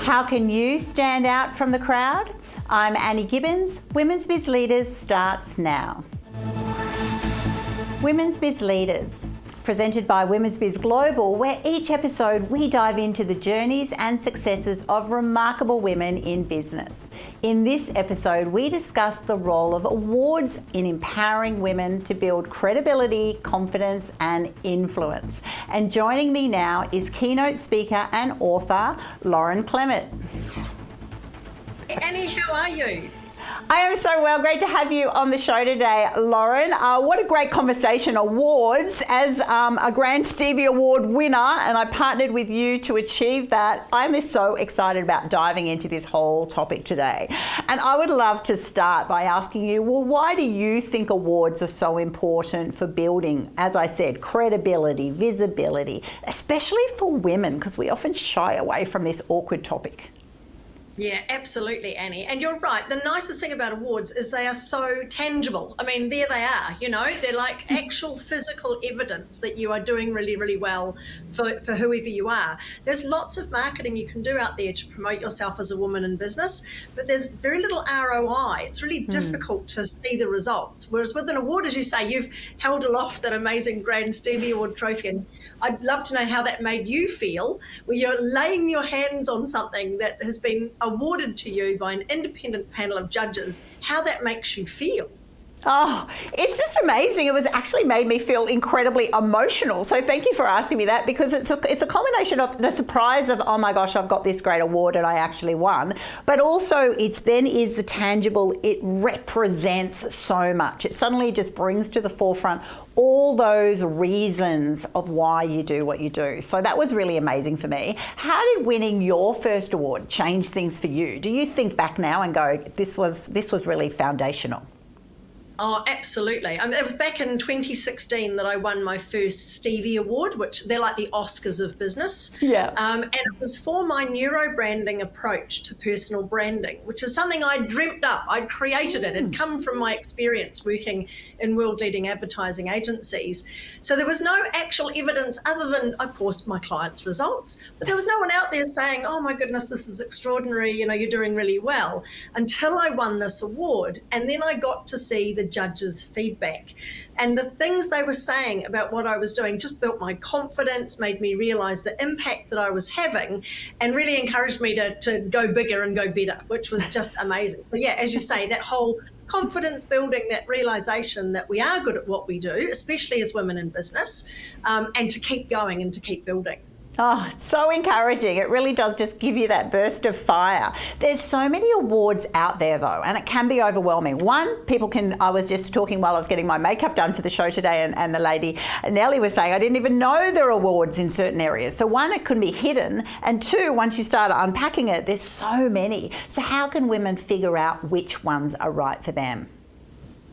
How can you stand out from the crowd? I'm Annie Gibbins. Women's Biz Leaders starts now. Women's Biz Leaders, presented by Women's Biz Global, where each episode we dive into the journeys and successes of remarkable women in business. In this episode, we discuss the role of awards in empowering women to build credibility, confidence, and influence. And joining me now is keynote speaker and author, Lauren Clemett. Annie, how are you? I am so well. Great to have you on the show today, Lauren. What a great conversation. Awards. As a Grand Stevie Award winner, and I partnered with you to achieve that, I'm so excited about diving into this whole topic today. And I would love to start by asking you, well, why do you think awards are so important for building, as I said, credibility, visibility, especially for women, because we often shy away from this awkward topic? Yeah, absolutely, Annie. And you're right. The nicest thing about awards is they are so tangible. I mean, there they are, you know, they're like actual physical evidence that you are doing really, really well for whoever you are. There's lots of marketing you can do out there to promote yourself as a woman in business, but there's very little ROI. It's really difficult to see the results. Whereas with an award, as you say, you've held aloft that amazing Grand Stevie Award trophy. And I'd love to know how that made you feel when you're laying your hands on something that has been awarded to you by an independent panel of judges, how that makes you feel. Oh, it's just amazing. It was actually made me feel incredibly emotional. So thank you for asking me that, because it's a combination of the surprise of, oh my gosh, I've got this great award and I actually won. But also it's then is the tangible, it represents so much. It suddenly just brings to the forefront all those reasons of why you do what you do. So that was really amazing for me. How did winning your first award change things for you? Do you think back now and go, this was really foundational? Oh, absolutely. I mean, it was back in 2016 that I won my first Stevie Award, which they're like the Oscars of business. Yeah. And it was for my neuro-branding approach to personal branding, which is something I dreamt up. I'd created it. It'd come from my experience working in world-leading advertising agencies. So there was no actual evidence other than, of course, my clients' results. But there was no one out there saying, oh my goodness, this is extraordinary. You know, you're doing really well, until I won this award. And then I got to see the judges' feedback, and the things they were saying about what I was doing just built my confidence, made me realize the impact that I was having, and really encouraged me to go bigger and go better, which was just amazing. But yeah, as you say, that whole confidence building, that realization that we are good at what we do, especially as women in business, and to keep going and to keep building. Oh, it's so encouraging. It really does just give you that burst of fire. There's so many awards out there though, and it can be overwhelming. One, I was just talking while I was getting my makeup done for the show today, and the lady, Nellie, was saying, I didn't even know there are awards in certain areas. So one, it can be hidden, and two, once you start unpacking it, there's so many. So how can women figure out which ones are right for them?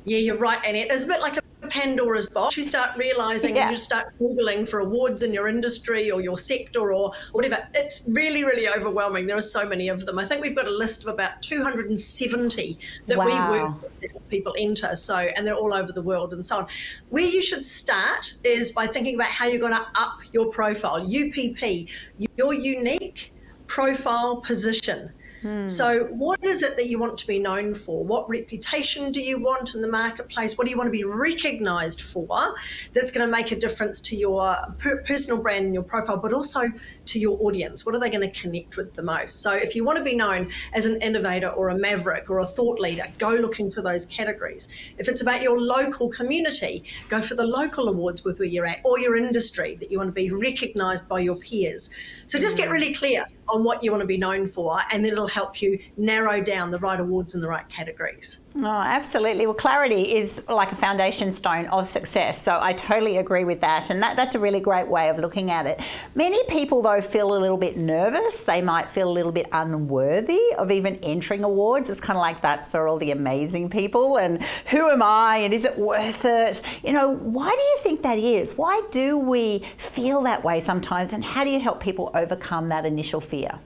Yeah, you're right, Annie. It's a bit like a Pandora's box. You start realizing and you start Googling for awards in your industry or your sector or whatever. It's really, really overwhelming. There are so many of them. I think we've got a list of about 270 that we work with to help people enter. So, and they're all over the world and so on. Where you should start is by thinking about how you're going to up your profile, UPP, your unique profile position. So what is it that you want to be known for? What reputation do you want in the marketplace? What do you want to be recognized for that's going to make a difference to your personal brand and your profile, but also to your audience? What are they going to connect with the most? So if you want to be known as an innovator or a maverick or a thought leader, go looking for those categories. If it's about your local community, go for the local awards with where you're at, or your industry that you want to be recognized by your peers. So just get really clear on what you want to be known for, and then it'll help you narrow down the right awards in the right categories. Oh, absolutely. Well, clarity is like a foundation stone of success. So I totally agree with that. And that's a really great way of looking at it. Many people, though, feel a little bit nervous. They might feel a little bit unworthy of even entering awards. It's kind of like that's for all the amazing people. And who am I? And is it worth it? You know, why do you think that is? Why do we feel that way sometimes? And how do you help people overcome that initial fear?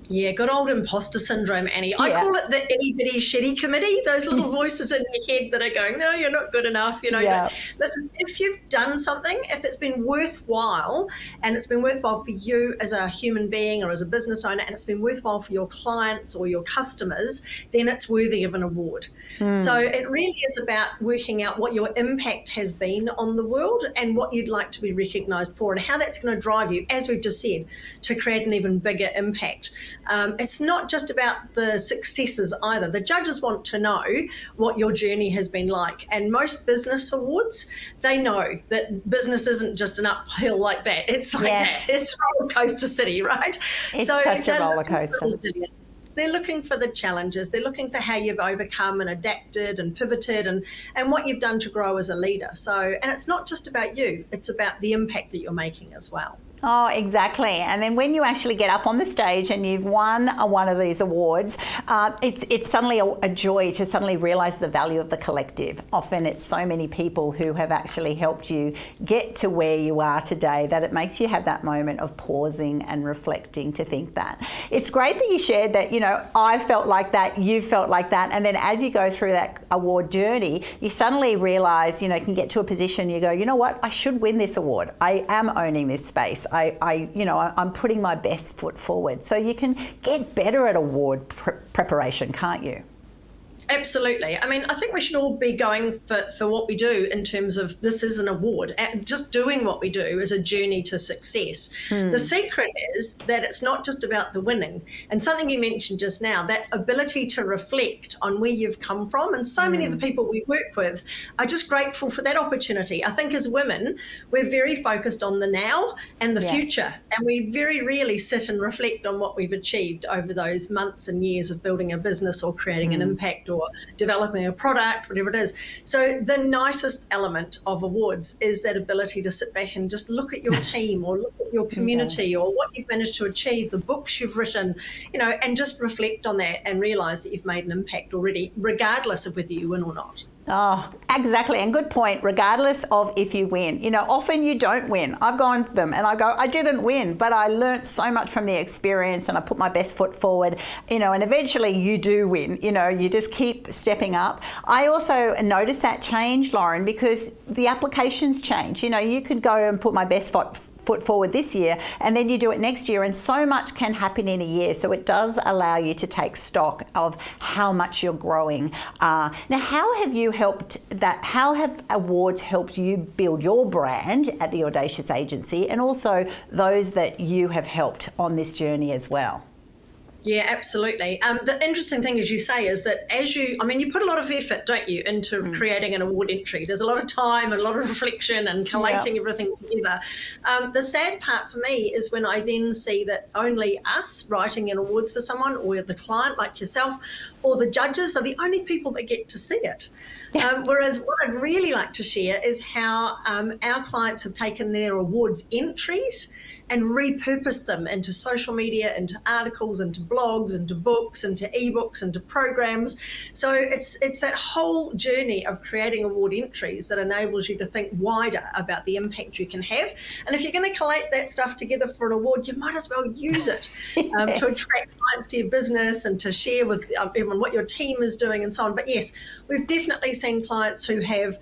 Yeah, good old imposter syndrome, Annie. I call it the itty bitty shitty committee, those little voices in your head that are going, no, you're not good enough, But listen, if you've done something, if it's been worthwhile, and it's been worthwhile for you as a human being or as a business owner, and it's been worthwhile for your clients or your customers, then it's worthy of an award. So it really is about working out what your impact has been on the world and what you'd like to be recognised for, and how that's going to drive you, as we've just said, to create an even bigger impact. It's not just about the successes either. The judges want to know what your journey has been like. And most business awards, they know that business isn't just an uphill like that. It's like that. It's roller coaster city, right? It's such a roller coaster. They're looking for the challenges. They're looking for how you've overcome and adapted and pivoted and what you've done to grow as a leader. So, and it's not just about you. It's about the impact that you're making as well. Oh, exactly. And then when you actually get up on the stage and you've won one of these awards, it's suddenly a joy to suddenly realise the value of the collective. Often it's so many people who have actually helped you get to where you are today that it makes you have that moment of pausing and reflecting to think that. It's great that you shared that, I felt like that, you felt like that. And then as you go through that award journey, you suddenly realise, you can get to a position, you go, you know what, I should win this award. I am owning this space. I'm putting my best foot forward. So you can get better at award preparation, can't you? Absolutely. I mean, I think we should all be going for what we do in terms of this is an award. And just doing what we do is a journey to success. The secret is that it's not just about the winning. And something you mentioned just now, that ability to reflect on where you've come from. And so many of the people we work with are just grateful for that opportunity. I think as women, we're very focused on the now and the future. And we very rarely sit and reflect on what we've achieved over those months and years of building a business or creating an impact or developing a product, whatever it is. So the nicest element of awards is that ability to sit back and just look at your team or look at your community or what you've managed to achieve, the books you've written, and just reflect on that and realise that you've made an impact already, regardless of whether you win or not. Oh, exactly. And good point, regardless of if you win. Often you don't win. I've gone for them and I go, I didn't win, but I learnt so much from the experience and I put my best foot forward, and eventually you do win. You just keep stepping up. I also noticed that change, Lauren, because the applications change. You could go and put my best foot forward this year and then you do it next year, and so much can happen in a year. So it does allow you to take stock of how much you're growing. Now, how have awards helped you build your brand at the Audacious Agency, and also those that you have helped on this journey as well? Yeah, absolutely. The interesting thing, as you say, is that you put a lot of effort, don't you, into creating an award entry. There's a lot of time and a lot of reflection and collating everything together. The sad part for me is when I then see that only us writing in awards for someone, or the client like yourself, or the judges are the only people that get to see it. Whereas what I'd really like to share is how our clients have taken their awards entries and repurpose them into social media, into articles, into blogs, into books, into ebooks, into programs. So it's that whole journey of creating award entries that enables you to think wider about the impact you can have. And if you're going to collate that stuff together for an award, you might as well use it to attract clients to your business and to share with everyone what your team is doing and so on. But yes, we've definitely seen clients who have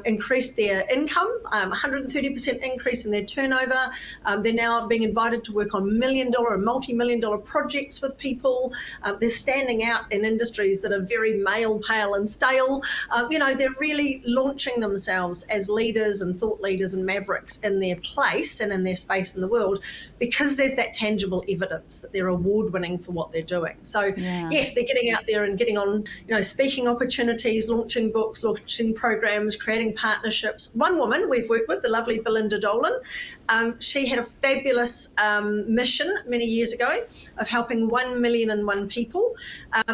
increased their income, 130% increase in their turnover. They're now being invited to work on million-dollar and multi-million-dollar projects with people. They're standing out in industries that are very male, pale and stale. They're really launching themselves as leaders and thought leaders and mavericks in their place and in their space in the world, because there's that tangible evidence that they're award-winning for what they're doing. So yes, they're getting out there and getting on, speaking opportunities, launching books, launching programs, creating partnerships. One woman we've worked with, the lovely Belinda Dolan, she had a fabulous mission many years ago of helping 1,000,001 people.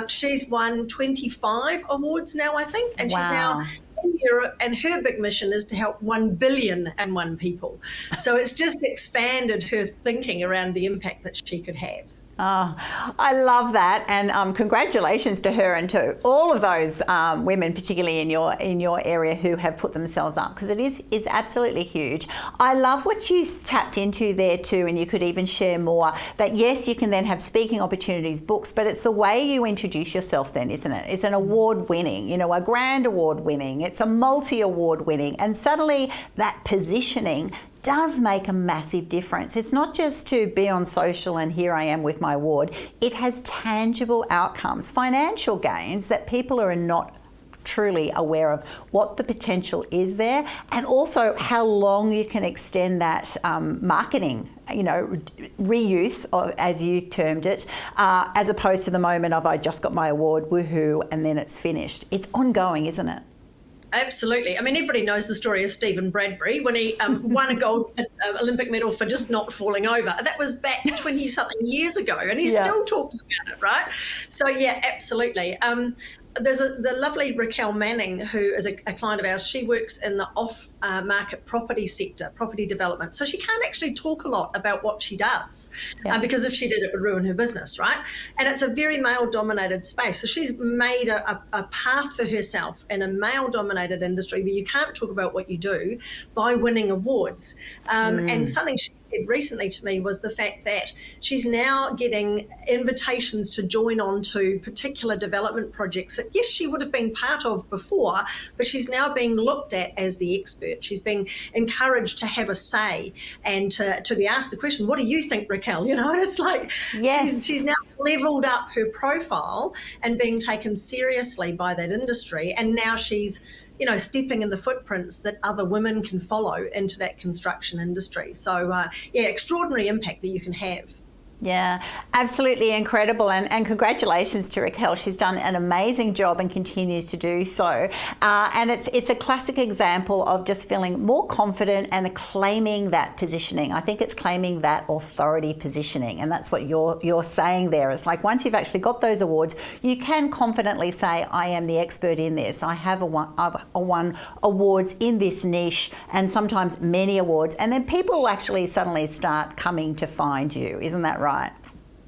She's won 25 awards now, I think, and she's now in Europe, and her big mission is to help 1,000,000,001 people. So it's just expanded her thinking around the impact that she could have. Oh, I love that, and congratulations to her and to all of those women, particularly in your area, who have put themselves up, because it is absolutely huge. I love what you tapped into there too, and you could even share more. That yes, you can then have speaking opportunities, books, but it's the way you introduce yourself. Then, isn't it? It's an award-winning, a grand award-winning. It's a multi-award-winning, and suddenly that positioning does make a massive difference. It's not just to be on social and here I am with my award. It has tangible outcomes, financial gains that people are not truly aware of what the potential is there, and also how long you can extend that marketing, reuse, as you termed it, as opposed to the moment of I just got my award, woohoo, and then it's finished. It's ongoing, isn't it? Absolutely. I mean, everybody knows the story of Stephen Bradbury when he won a gold Olympic medal for just not falling over. That was back 20-something years ago, and he still talks about it, right? So, yeah, absolutely. There's the lovely Raquel Manning, who is a client of ours. She works in the off-market property sector, property development. So she can't actually talk a lot about what she does because if she did, it would ruin her business, right? And it's a very male-dominated space. So she's made a path for herself in a male-dominated industry where you can't talk about what you do by winning awards. And something she said recently to me was the fact that she's now getting invitations to join on to particular development projects that, yes, she would have been part of before, but she's now being looked at as the expert. She's being encouraged to have a say and to be asked the question, what do you think, Raquel? And it's like she's now leveled up her profile and being taken seriously by that industry, and now she's stepping in the footprints that other women can follow into that construction industry. So, extraordinary impact that you can have. Yeah, absolutely incredible, and congratulations to Raquel. She's done an amazing job and continues to do so. And it's a classic example of just feeling more confident and claiming that positioning. I think it's claiming that authority positioning, and that's what you're saying there. It's like once you've actually got those awards, you can confidently say, I am the expert in this. I've won awards in this niche, and sometimes many awards, and then people actually suddenly start coming to find you. Isn't that right?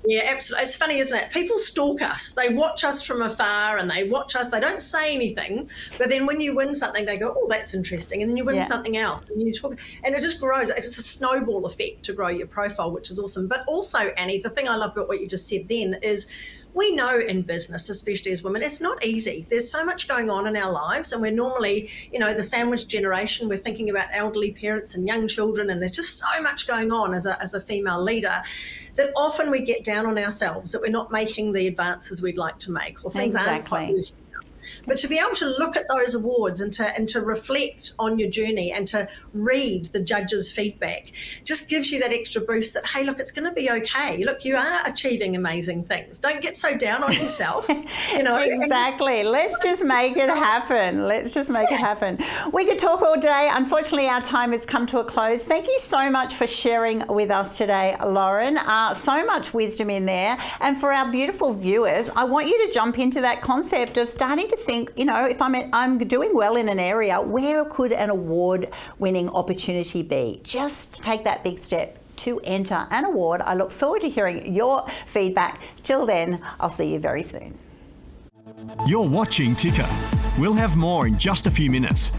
Yeah, absolutely. It's funny, isn't it? People stalk us. They watch us from afar and they watch us. They don't say anything. But then when you win something, they go, oh, that's interesting. And then you win something else and you talk. And it just grows. It's a snowball effect to grow your profile, which is awesome. But also, Annie, the thing I love about what you just said then is we know in business, especially as women, it's not easy. There's so much going on in our lives, and we're normally, the sandwich generation. We're thinking about elderly parents and young children, and there's just so much going on as a female leader that often we get down on ourselves that we're not making the advances we'd like to make, or things aren't quite working. But to be able to look at those awards and to reflect on your journey and to read the judges' feedback just gives you that extra boost that, hey, look, it's going to be okay. Look, you are achieving amazing things. Don't get so down on yourself. Exactly. Let's just make it happen. Let's just make it happen. We could talk all day. Unfortunately, our time has come to a close. Thank you so much for sharing with us today, Lauren. So much wisdom in there. And for our beautiful viewers, I want you to jump into that concept of starting to think, if I'm doing well in an area, where could an award-winning opportunity be? Just take that big step to enter an award. I look forward to hearing your feedback. Till then, I'll see you very soon. You're watching Ticker. We'll have more in just a few minutes.